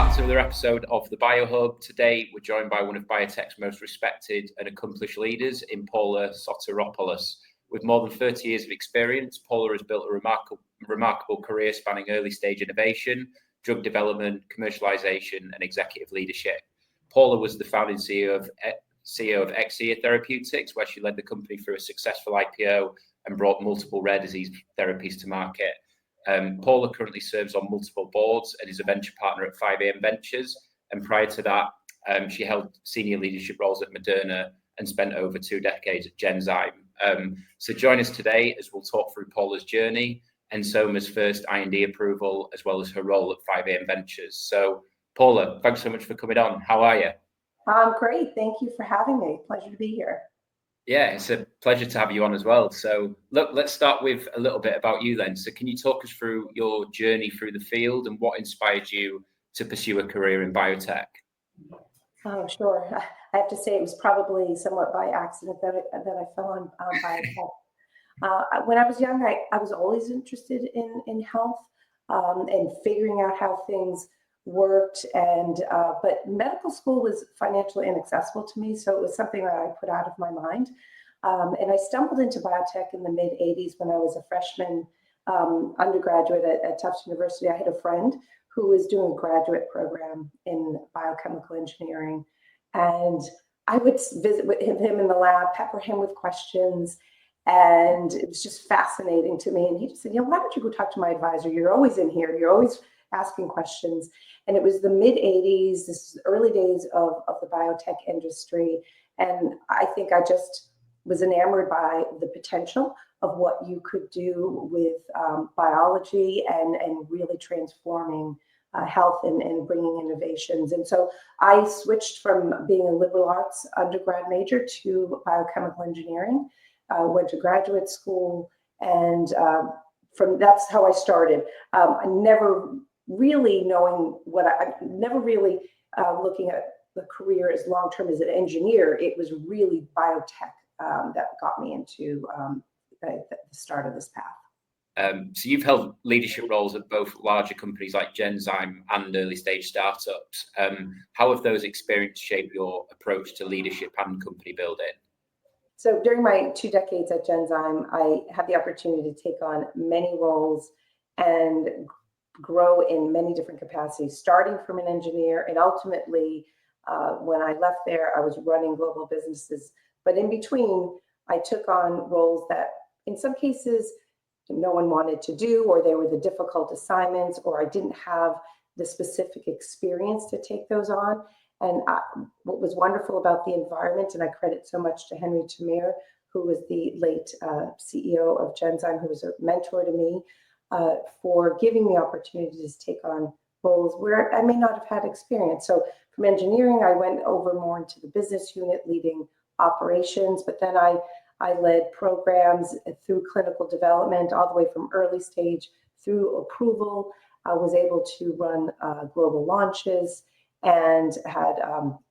back to another episode of the BioHub. Today, we're joined by one of biotech's most respected and accomplished leaders in Paula Soteropoulos. With more than 30 years of experience, Paula has built a remarkable career spanning early stage innovation, drug development, commercialization, and executive leadership. Paula was the founding CEO of Akcea Therapeutics, where she led the company through a successful IPO and brought multiple rare disease therapies to market. Paula currently serves on multiple boards and is a venture partner at 5am Ventures. And prior to that, she held senior leadership roles at Moderna and spent over 2 decades at Genzyme. So join us today as we'll talk through Paula's journey, Ensoma's first IND approval, as well as her role at 5am Ventures. So Paula, thanks so much for coming on. How are you? Great. Thank you for having me. Pleasure to be here. Yeah, it's a pleasure to have you on as well. So look, let's start with a little bit about you then. So can you talk us through your journey through the field and what inspired you to pursue a career in biotech? Oh, sure. I have to say it was probably somewhat by accident that I fell on biotech. When I was young, I was always interested in health and figuring out how things worked, but medical school was financially inaccessible to me, so it was something that I put out of my mind. And I stumbled into biotech in the mid-'80s when I was a freshman undergraduate at Tufts University. I had a friend who was doing a graduate program in biochemical engineering, and I would visit with him in the lab, pepper him with questions, and it was just fascinating to me. And he just said, why don't you go talk to my advisor? You're always in here. You're always asking questions. And it was the mid-'80s, this is the early days of the biotech industry. And I think I just was enamored by the potential of what you could do with biology and really transforming health and bringing innovations. And so I switched from being a liberal arts undergrad major to biochemical engineering, went to graduate school, and that's how I started. I never really knowing never really looking at the career as long-term as an engineer. It was really biotech that got me into the start of this path. So you've held leadership roles at both larger companies like Genzyme and early stage startups. How have those experiences shaped your approach to leadership and company building? So during my 2 decades at Genzyme, I had the opportunity to take on many roles and grow in many different capacities, starting from an engineer, and ultimately, when I left there, I was running global businesses. But in between, I took on roles that, in some cases, no one wanted to do, or they were the difficult assignments, or I didn't have the specific experience to take those on. And what was wonderful about the environment, and I credit so much to Henry Tamir, who was the late CEO of Genzyme, who was a mentor to me, for giving me opportunities to take on roles where I may not have had experience. So from engineering, I went over more into the business unit, leading operations, but then I led programs through clinical development, all the way from early stage through approval. I was able to run global launches and had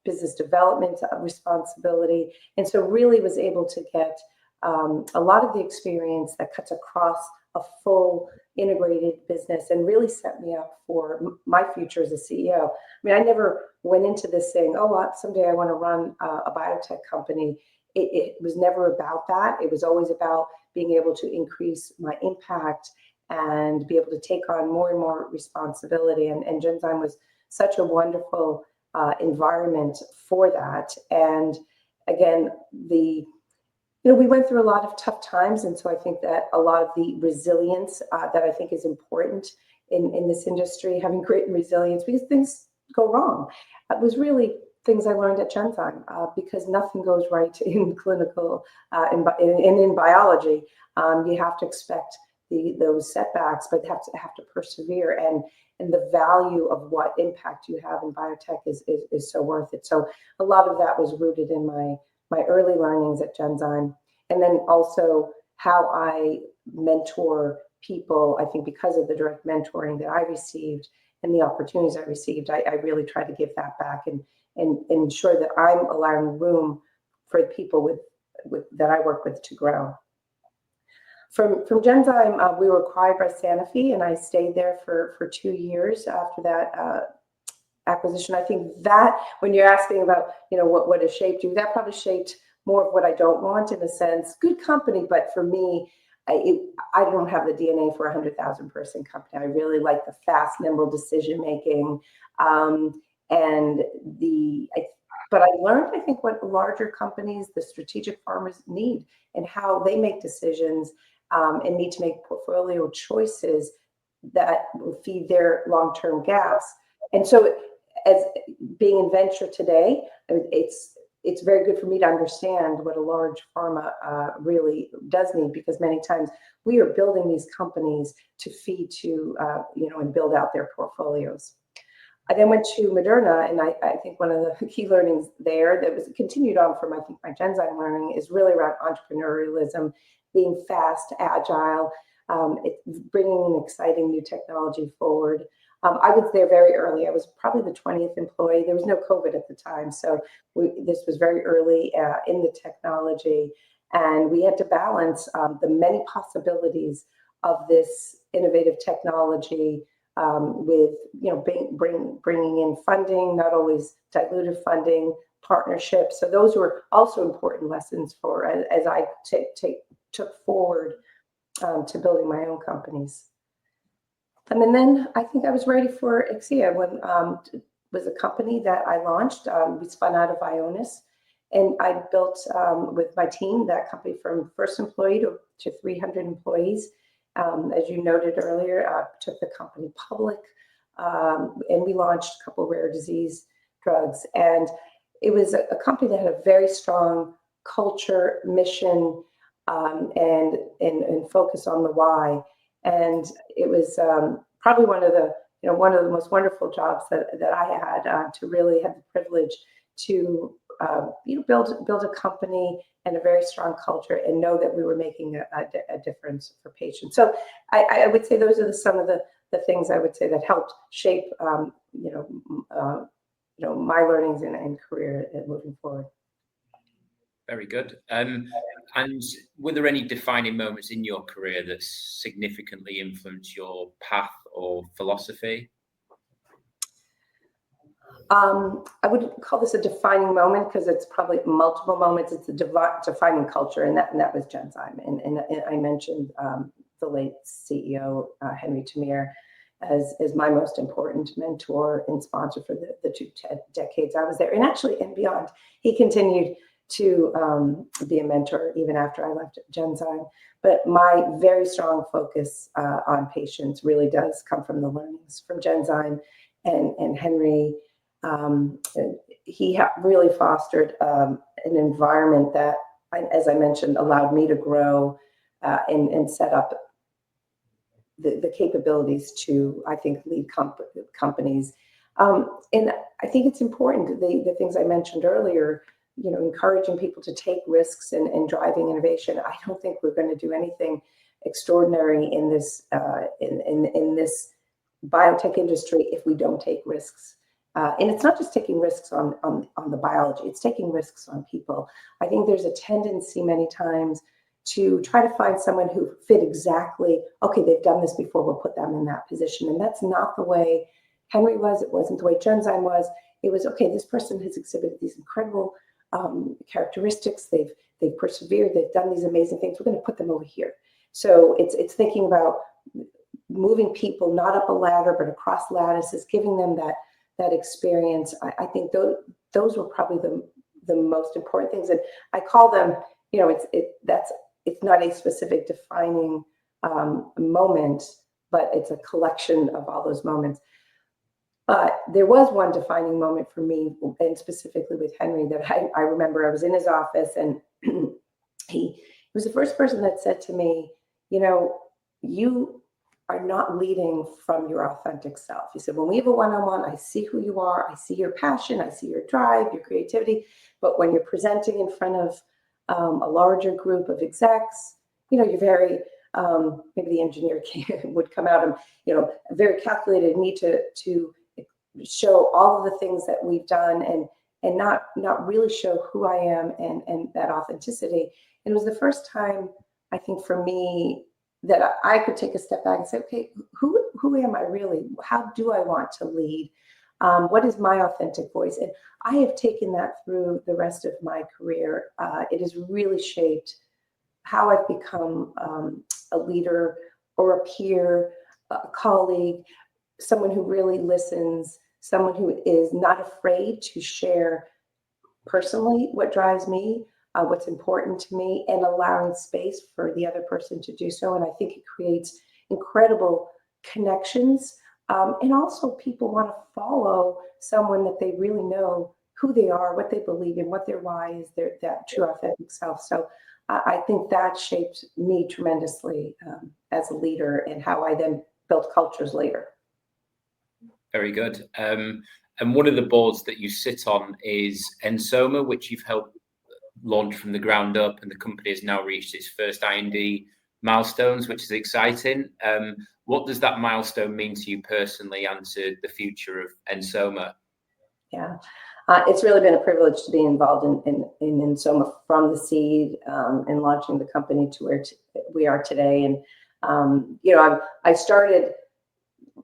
business development responsibility. And so really was able to get a lot of the experience that cuts across a full integrated business and really set me up for my future as a CEO. I mean, I never went into this saying, someday I want to run a biotech company. It was never about that. It was always about being able to increase my impact and be able to take on more and more responsibility. And Genzyme was such a wonderful environment for that. And again, we went through a lot of tough times. And so I think that a lot of the resilience that I think is important in this industry, having great resilience, because things go wrong. It was really things I learned at Genzyme, because nothing goes right in clinical and in biology. You have to expect those setbacks, but have to persevere. And the value of what impact you have in biotech is so worth it. So a lot of that was rooted in my early learnings at Genzyme. And then also how I mentor people. I think because of the direct mentoring that I received and the opportunities I received, I really try to give that back and ensure that I'm allowing room for the people that I work with to grow. From Genzyme, we were acquired by Sanofi, and I stayed there for 2 years after that acquisition. I think that when you're asking about, what has shaped you, that probably shaped more of what I don't want, in a sense. Good company, but for me, I don't have the DNA for a 100,000 person company. I really like the fast, nimble decision making, but I learned, I think, what larger companies, the strategic farmers need, and how they make decisions and need to make portfolio choices that will feed their long-term gaps. And so, as being in venture today, it's very good for me to understand what a large pharma really does need, because many times we are building these companies to feed to, and build out their portfolios. I then went to Moderna, and I think one of the key learnings there that was continued on from, I think, my Genzyme learning is really around entrepreneurialism, being fast, agile, bringing an exciting new technology forward. I was there very early. I was probably the 20th employee. There was no COVID at the time, so this was very early in the technology, and we had to balance the many possibilities of this innovative technology with bringing in funding, not always dilutive funding, partnerships. So those were also important lessons for as I took forward to building my own companies. And then I think I was ready for Akcea when it was a company that I launched. We spun out of Ionis, and I built with my team that company from first employee to 300 employees. As you noted earlier, took the company public, and we launched a couple of rare disease drugs. And it was a company that had a very strong culture, mission, and focus on the why. And it was probably one of the most wonderful jobs that I had, to really have the privilege to build a company and a very strong culture, and know that we were making a difference for patients. So I would say those are some of the things I would say that helped shape my learnings and career moving forward. Very good. And were there any defining moments in your career that significantly influenced your path or philosophy? I wouldn't call this a defining moment, because it's probably multiple moments. It's a defining culture, and that was Genzyme. And I mentioned the late CEO, Henry Tamir, as my most important mentor and sponsor for the 2 decades I was there. And actually, and beyond, he continued to be a mentor even after I left Genzyme. But my very strong focus on patients really does come from the learnings from Genzyme and Henry. He really fostered an environment that, as I mentioned, allowed me to grow and set up the capabilities to, I think, lead companies. And I think it's important, the things I mentioned earlier, encouraging people to take risks and driving innovation. I don't think we're going to do anything extraordinary in this in this biotech industry if we don't take risks. And it's not just taking risks on the biology, it's taking risks on people. I think there's a tendency many times to try to find someone who fit exactly, okay, they've done this before, we'll put them in that position. And that's not the way Henry was. It wasn't the way Genzyme was. It was, okay, this person has exhibited these incredible characteristics. They've persevered. They've done these amazing things. We're going to put them over here. So it's thinking about moving people not up a ladder, but across lattices, giving them that experience. I think those were probably the most important things. And I call them, it's not a specific defining moment, but it's a collection of all those moments. But there was one defining moment for me, and specifically with Henry, that I remember. I was in his office, and he was the first person that said to me, you are not leading from your authentic self. He said, when we have a one-on-one, I see who you are. I see your passion. I see your drive, your creativity. But when you're presenting in front of a larger group of execs, you're very, maybe the engineer would come out and, very calculated, need to show all of the things that we've done and not really show who I am and that authenticity. And it was the first time, I think, for me, that I could take a step back and say, okay, who am I really? How do I want to lead? What is my authentic voice? And I have taken that through the rest of my career. It has really shaped how I've become a leader or a peer, a colleague, someone who really listens, someone who is not afraid to share personally what drives me, what's important to me, and allowing space for the other person to do so. And I think it creates incredible connections. And also people want to follow someone that they really know who they are, what they believe in, what their why is, that true authentic self. So I think that shaped me tremendously as a leader, and how I then built cultures later. Very good. And one of the boards that you sit on is Ensoma, which you've helped launch from the ground up, and the company has now reached its first IND milestones, which is exciting. What does that milestone mean to you personally and to the future of Ensoma? Yeah, it's really been a privilege to be involved in Ensoma from the seed and launching the company to where we are today. And I started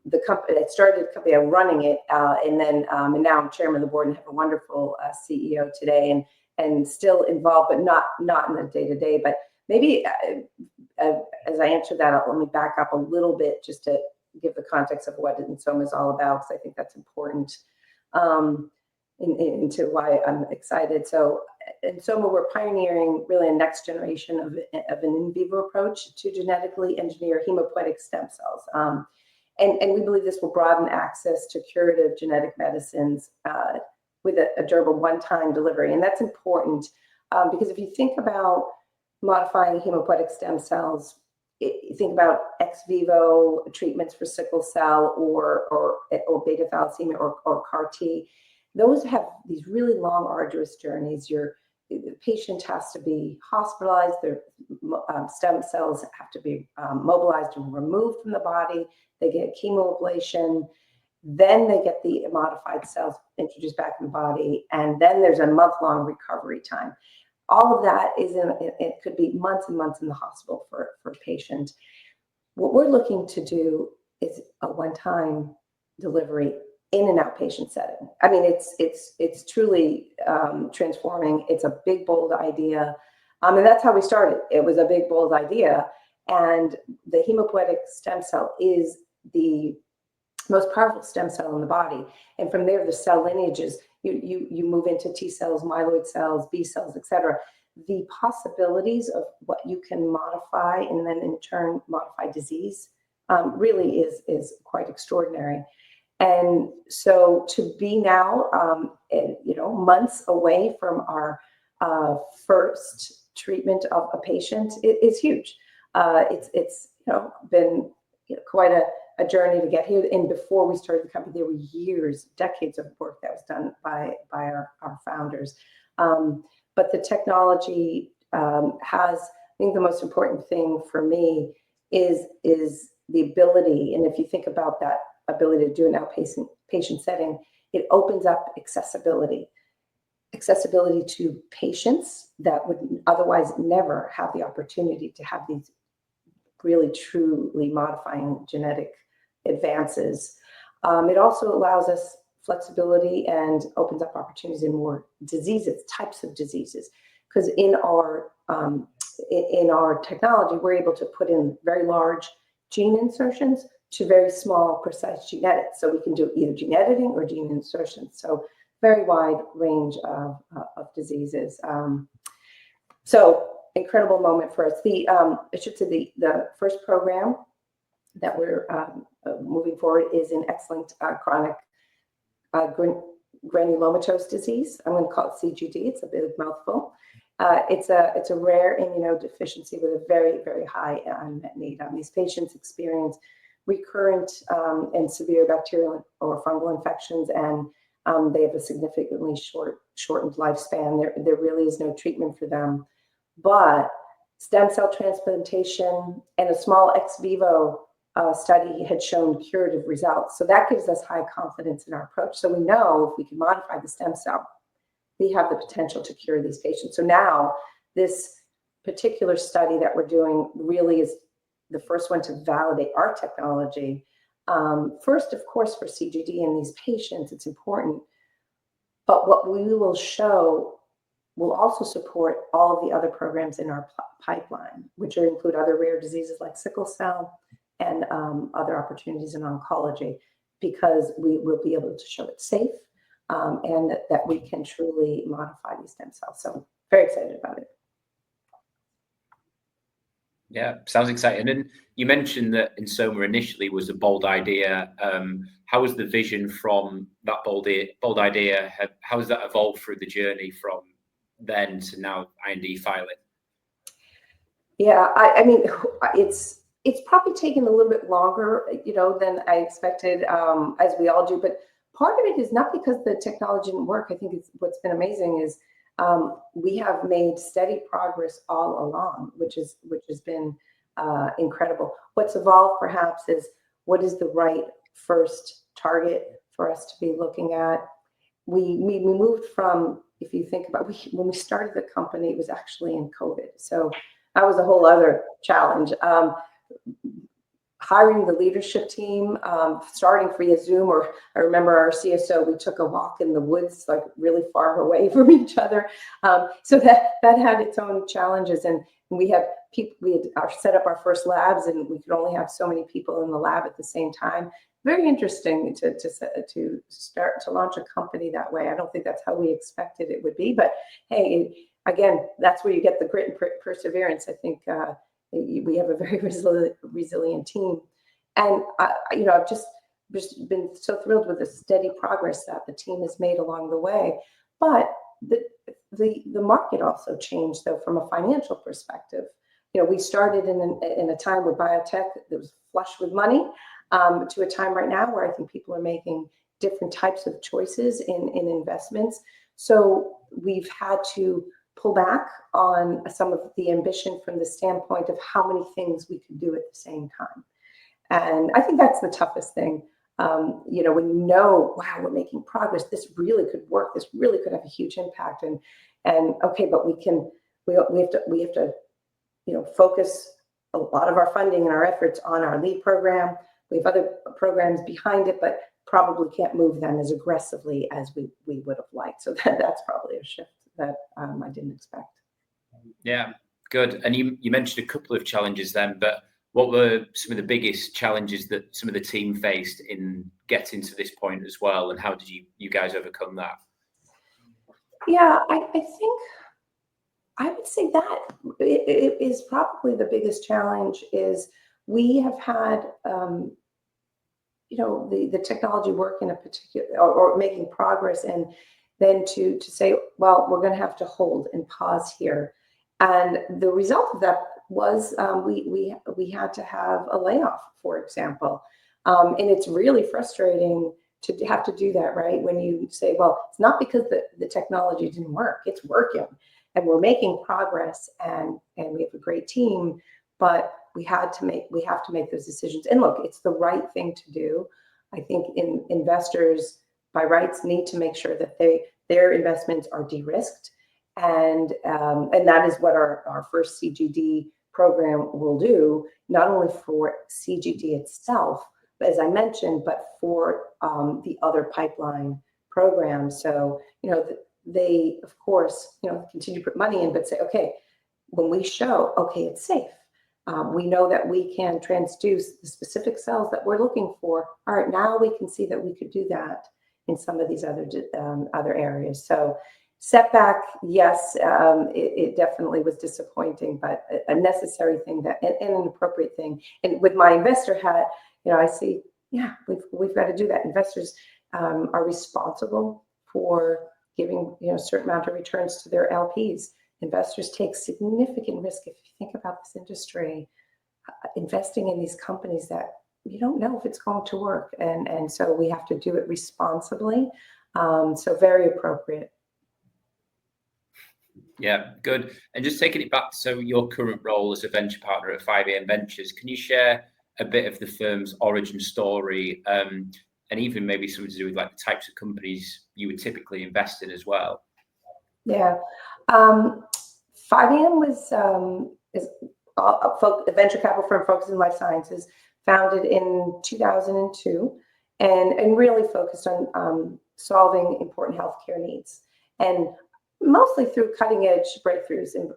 the company. I'm running it, and now I'm chairman of the board and have a wonderful CEO today, and still involved, but not in the day to day. But maybe as I answer that, let me back up a little bit just to give the context of what Ensoma is all about, because I think that's important into why I'm excited. So Ensoma, we're pioneering really a next generation of an in vivo approach to genetically engineer hematopoietic stem cells. And we believe this will broaden access to curative genetic medicines with a durable one-time delivery. And that's important because if you think about modifying hematopoietic stem cells, you think about ex vivo treatments for sickle cell or beta thalassemia or CAR T. Those have these really long, arduous journeys. The patient has to be hospitalized. Their stem cells have to be mobilized and removed from the body. They get chemoablation. Then they get the modified cells introduced back in the body. And then there's a month-long recovery time. All of that it could be months and months in the hospital for a patient. What we're looking to do is a one-time delivery in an outpatient setting. I mean, it's truly transforming. It's a big, bold idea. And that's how we started. It was a big, bold idea. And the hematopoietic stem cell is the most powerful stem cell in the body. And from there, the cell lineages, you move into T cells, myeloid cells, B cells, et cetera. The possibilities of what you can modify and then in turn modify disease really is quite extraordinary. And so to be now, months away from our first treatment of a patient is huge. It's been quite a journey to get here. And before we started the company, there were years, decades of work that was done by our founders. But the technology has, I think the most important thing for me is the ability. And if you think about that ability to do an outpatient setting, it opens up accessibility to patients that would otherwise never have the opportunity to have these really truly modifying genetic advances. It also allows us flexibility and opens up opportunities in more types of diseases. Because in our technology, we're able to put in very large gene insertions to very small, precise gene edits. So we can do either gene editing or gene insertions. So very wide range of diseases. So incredible moment for us. I should say the first program that we're moving forward is in X-linked chronic granulomatous disease. I'm going to call it CGD. It's a big mouthful. It's a rare immunodeficiency with a very, very high unmet need. These patients experience recurrent and severe bacterial or fungal infections, and they have a significantly shortened lifespan. There really is no treatment for them. But stem cell transplantation and a small ex vivo study had shown curative results. So that gives us high confidence in our approach. So we know if we can modify the stem cell, we have the potential to cure these patients. So now this particular study that we're doing really is the first one to validate our technology First, of course, for CGD and these patients, it's important. But what we will show will also support all of the other programs in our pipeline, which include other rare diseases like sickle cell and other opportunities in oncology, because we will be able to show it's safe and that we can truly modify these stem cells. So very excited about it. Yeah, sounds exciting. And you mentioned that Ensoma initially was a bold idea. How was the vision from that bold idea? How has that evolved through the journey from then to now IND filing? Yeah, I mean, it's probably taken a little bit longer, than I expected, as we all do. But part of it is not because the technology didn't work. I think what's been amazing is we have made steady progress all along, which has been incredible. What's evolved perhaps is what is the right first target for us to be looking at. We moved from, if you think about when we started the company, it was actually in COVID. So that was a whole other challenge. Hiring the leadership team, starting via Zoom, or I remember our CSO, we took a walk in the woods, like really far away from each other. So that had its own challenges. And we had set up our first labs, and we could only have so many people in the lab at the same time. Very interesting to start to launch a company that way. I don't think that's how we expected it would be, but hey, again, that's where you get the grit and perseverance. I think we have a very resilient team, and I've just been so thrilled with the steady progress that the team has made along the way. But the market also changed, though, from a financial perspective. We started in a time where biotech that was flush with money, to a time right now where I think people are making different types of choices in investments. So we've had to pull back on some of the ambition from the standpoint of how many things we could do at the same time. And I think that's the toughest thing. When wow, we're making progress, this really could work, this really could have a huge impact. And okay, but we have to focus a lot of our funding and our efforts on our lead program. We have other programs behind it, but probably can't move them as aggressively as we would have liked. So that's probably a shift that I didn't expect. Yeah, good. And you mentioned a couple of challenges then, but what were some of the biggest challenges that some of the team faced in getting to this point as well? And how did you guys overcome that? Yeah, I think I would say that it is probably the biggest challenge is we have had, the technology work in a particular or making progress, and then to say, well, we're going to have to hold and pause here. And the result of that was we had to have a layoff, for example. And it's really frustrating to have to do that, right? When you say, well, it's not because the technology didn't work, it's working. And we're making progress, and we have a great team, but we have to make those decisions. And look, it's the right thing to do. I think investors, by rights, need to make sure that their investments are de-risked, and that is what our first CGD program will do, not only for CGD itself, but as I mentioned, but for the other pipeline programs. So they, of course, continue to put money in, but say, okay, when we show, okay, it's safe, we know that we can transduce the specific cells that we're looking for. All right, now we can see that we could do that in some of these other areas. So setback, yes, it definitely was disappointing, but a necessary thing and an appropriate thing. And with my investor hat, I see, yeah, we've got to do that. Investors are responsible for giving a certain amount of returns to their LPs. Investors take significant risk. If you think about this industry, investing in these companies that you don't know if it's going to work, and so we have to do it responsibly. So very appropriate. Yeah, good. And just taking it back, so your current role as a venture partner at 5am Ventures, can you share a bit of the firm's origin story, and even maybe something to do with like the types of companies you would typically invest in as well? Yeah, 5am is a venture capital firm focused in life sciences, founded in 2002, and really focused on solving important healthcare needs, and mostly through cutting edge breakthroughs in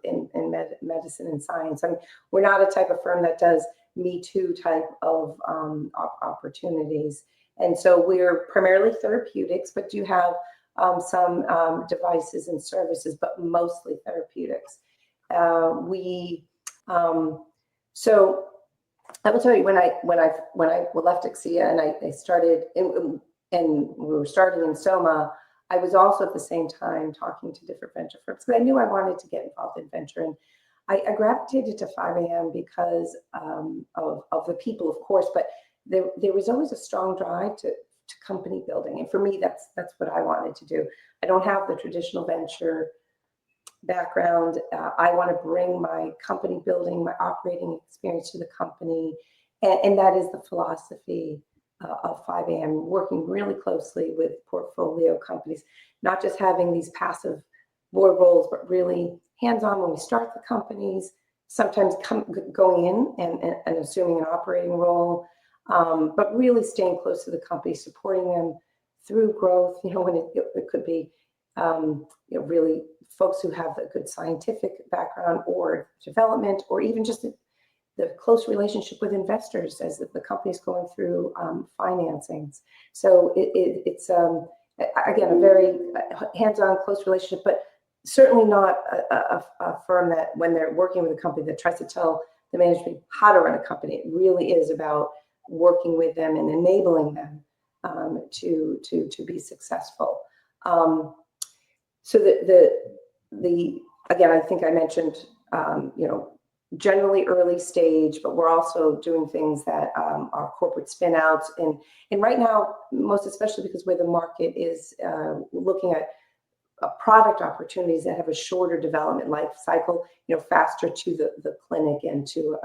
medicine and science. I mean, we're not a type of firm that does Me Too type of opportunities. And so we're primarily therapeutics, but do have some devices and services, but mostly therapeutics. So I will tell you, when I left Akcea and I started, and we were starting Ensoma, I was also at the same time talking to different venture firms because I knew I wanted to get involved in venture. And I gravitated to 5am because of the people, of course, but there was always a strong drive to company building. And for me, that's what I wanted to do. I don't have the traditional venture background. I want to bring my company building, my operating experience to the company. And that is the philosophy of 5am, working really closely with portfolio companies, not just having these passive board roles, but really hands-on when we start the companies, sometimes going in and assuming an operating role, but really staying close to the company, supporting them through growth, when it could be really folks who have a good scientific background or development, or even just the close relationship with investors as the company's going through financings. So it's again, a very hands-on, close relationship, but certainly not a firm that when they're working with a company that tries to tell the management how to run a company. It really is about working with them and enabling them to be successful. So the again, I think I mentioned generally early stage, but we're also doing things that are corporate spin outs. And right now, most especially because where the market is looking at product opportunities that have a shorter development life cycle, faster to the clinic and to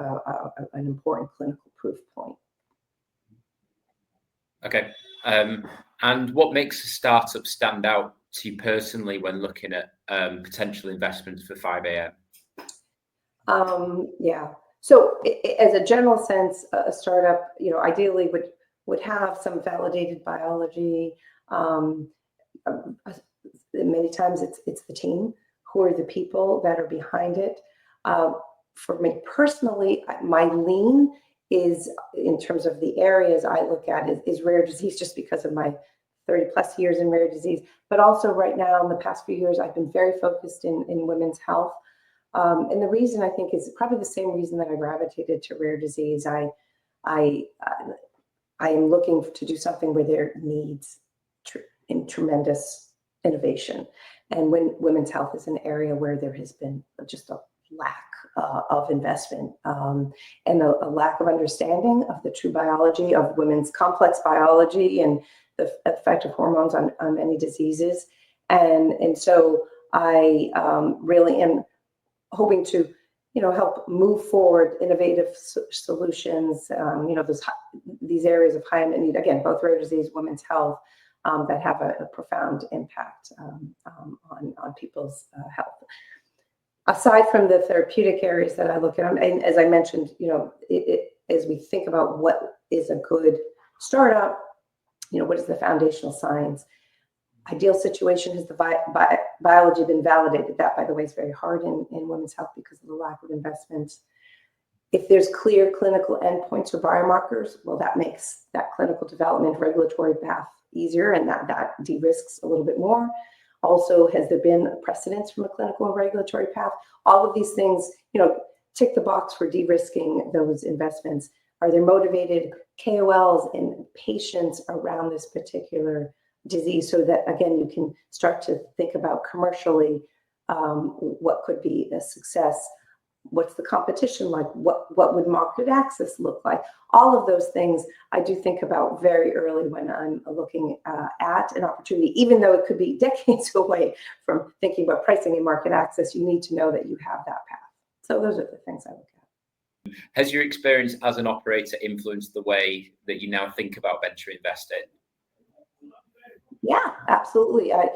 an important clinical proof point. Okay. And what makes a startup stand out to you personally when looking at potential investments for 5am? Yeah. So as a general sense, a startup, ideally would have some validated biology. Many times it's the team who are the people that are behind it. For me personally, my lean is, in terms of the areas I look at, is rare disease, just because of my 30 plus years in rare disease. But also right now, in the past few years, I've been very focused in women's health. And the reason, I think, is probably the same reason that I gravitated to rare disease. I am looking to do something where there needs tremendous innovation. And when women's health is an area where there has been just a lack of investment and a lack of understanding of the true biology of women's complex biology and the effect of hormones on many diseases. And so I really am hoping to, help move forward innovative solutions, these areas of high unmet need, again, both rare disease, women's health, that have a profound impact on people's health. Aside from the therapeutic areas that I look at, and as I mentioned, as we think about what is a good startup, what is the foundational science? Ideal situation has the biology been validated. That, by the way, is very hard in women's health because of the lack of investments. If there's clear clinical endpoints or biomarkers, well, that makes that clinical development regulatory path easier, and that de-risks a little bit more. Also, has there been precedence from a clinical and regulatory path? All of these things, tick the box for de-risking those investments. Are there motivated KOLs and patients around this particular disease, so that, again, you can start to think about commercially what could be a success? What's the competition like? What would market access look like? All of those things I do think about very early when I'm looking at an opportunity, even though it could be decades away from thinking about pricing and market access. You need to know that you have that path. So those are the things I look at. Has your experience as an operator influenced the way that you now think about venture investing? Yeah, absolutely. I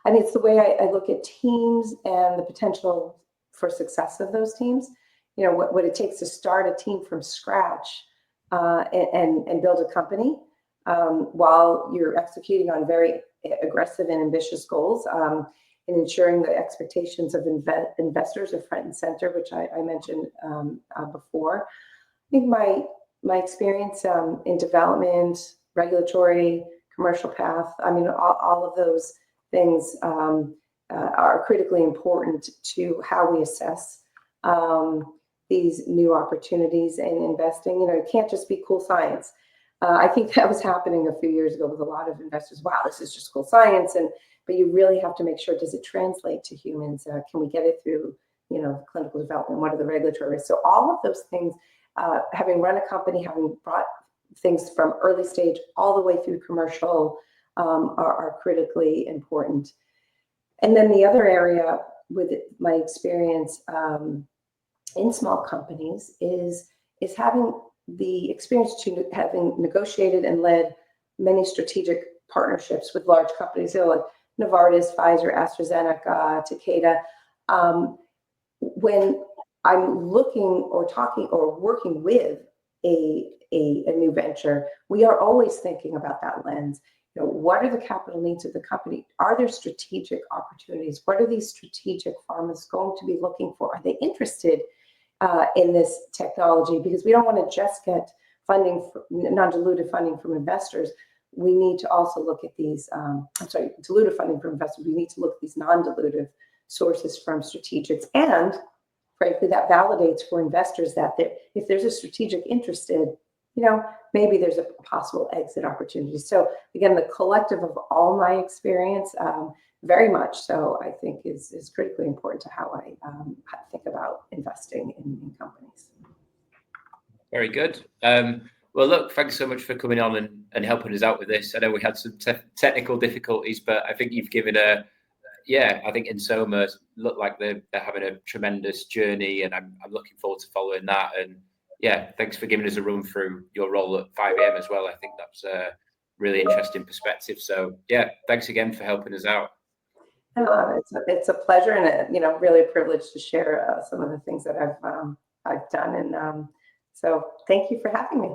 mean, it's the way I look at teams and the potential for success of those teams. what it takes to start a team from scratch and build a company while you're executing on very aggressive and ambitious goals, and ensuring the expectations of investors are front and center, which I mentioned before. I think my experience in development, regulatory, commercial path, all of those things are critically important to how we assess these new opportunities in investing. It can't just be cool science. I think that was happening a few years ago with a lot of investors. Wow, this is just cool science, but you really have to make sure, does it translate to humans? Can we get it through, clinical development? What are the regulatory risks? So all of those things, having run a company, having brought things from early stage all the way through commercial, are critically important. And then the other area with my experience in small companies is having the experience to having negotiated and led many strategic partnerships with large companies, like Novartis, Pfizer, AstraZeneca, Takeda. When I'm looking or talking or working with a new venture, we are always thinking about that lens. What are the capital needs of the company? Are there strategic opportunities? What are these strategic pharmas going to be looking for? Are they interested in this technology? Because we don't want to just get funding, non-dilutive funding from investors. We need to also look at these, dilutive funding from investors. We need to look at these non-dilutive sources from strategics. And frankly, that validates for investors that if there's a strategic interested, maybe there's a possible exit opportunity. So again, the collective of all my experience, very much so, I think is critically important to how I think about investing in companies. Very good. Well, look, thanks so much for coming on and helping us out with this. I know we had some technical difficulties, but I think you've given I think Ensoma look like they're having a tremendous journey, and I'm looking forward to following that. And yeah, thanks for giving us a run through your role at 5am as well. I think that's a really interesting perspective. So yeah, thanks again for helping us out. It's a pleasure and really a privilege to share some of the things that I've done, and so thank you for having me.